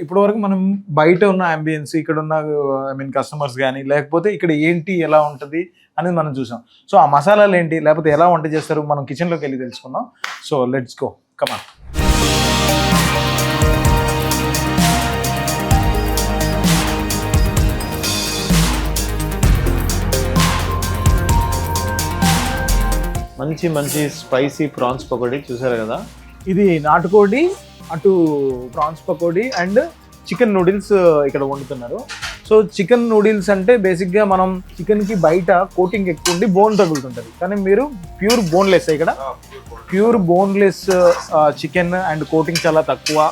ఇప్పటి వరకు మనం బయట ఉన్న అంబియన్స్, ఇక్కడ ఉన్న కస్టమర్స్ కానీ, లేకపోతే ఇక్కడ ఏంటి ఎలా ఉంటుంది అనేది మనం చూసాం. సో ఆ మసాలాలు ఏంటి, లేకపోతే ఎలా వంట చేస్తారు, మనం కిచెన్లోకి వెళ్ళి తెలుసుకుందాం. So let's go, come on. మంచి మంచి స్పైసీ ప్రాన్స్ పకోడీ చూసారు కదా. ఇది నాటుకోడి, అటు prawns pakodi and chicken noodles ఇక్కడ వండుతున్నారు. సో చికెన్ నూడిల్స్ అంటే బేసిక్గా మనం చికెన్కి బయట కోటింగ్ ఎక్కువ ఉండి బోన్ తగులుతుంటుంది, కానీ మీరు ప్యూర్ బోన్లెస్ ఇక్కడ. Pure boneless chicken and coating చాలా తక్కువ.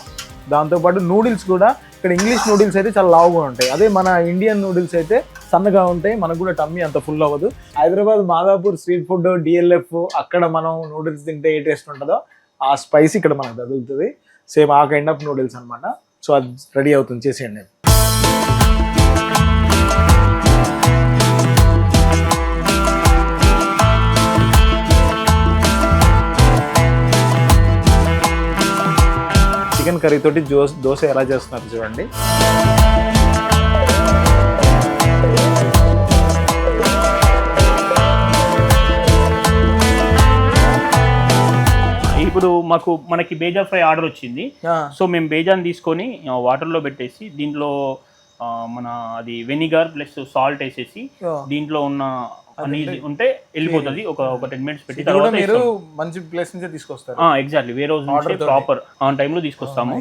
దాంతోపాటు నూడిల్స్ కూడా ఇక్కడ ఇంగ్లీష్ నూడిల్స్ అయితే చాలా లావుగా ఉంటాయి, అదే మన ఇండియన్ నూడిల్స్ అయితే సన్నగా ఉంటాయి, మనకు కూడా టమ్మీ అంత ఫుల్ అవ్వదు. Hyderabad Madhapur street food, DLF, అక్కడ మనం నూడిల్స్ తింటే ఏ టేస్ట్ ఉంటుందో ఆ స్పైస్ ఇక్కడ మనకు తగులుతుంది. సేమ్ ఆ కైండ్ ఆఫ్ నూడిల్స్ అనమాట. సో అది రెడీ అవుతుంది, చేసేయండి. చికెన్ కర్రీ తోటి దోశ ఎలా చేస్తున్నారు చూడండి. ఇప్పుడు మనకి బేజా ఫ్రై ఆర్డర్ వచ్చింది. సో మేము బేజాన్ తీసుకొని వాటర్లో పెట్టేసి దీంట్లో మన అది వెనిగర్ ప్లస్ సాల్ట్ వేసేసి దీంట్లో ఉన్న ఉంటే వెళ్ళిపోతుంది. ఒక 10 minutes పెట్టి తర్వాత మీరు మంచి ప్లేస్ నుంచే తీసుకొస్తారు. ఎగ్జాక్ట్లీ వేరే రోజు ప్రాపర్ ఆన్ టైంలో తీసుకొస్తాము.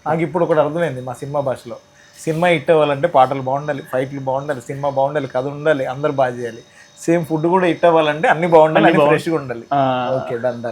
నాకు ఇప్పుడు ఒకటి అర్థమైంది మా సినిమా భాషలో. సినిమా హిట్ అవ్వాలంటే పాటలు బాగుండాలి, ఫైట్లు బాగుండాలి, సినిమా బాగుండాలి, కథ ఉండాలి, అందరు బాగా చేయాలి. సేమ్ ఫుడ్ కూడా హిట్ అవ్వాలంటే అన్ని బాగుండాలి, ఫ్రెష్గా ఉండాలి. Okay, done.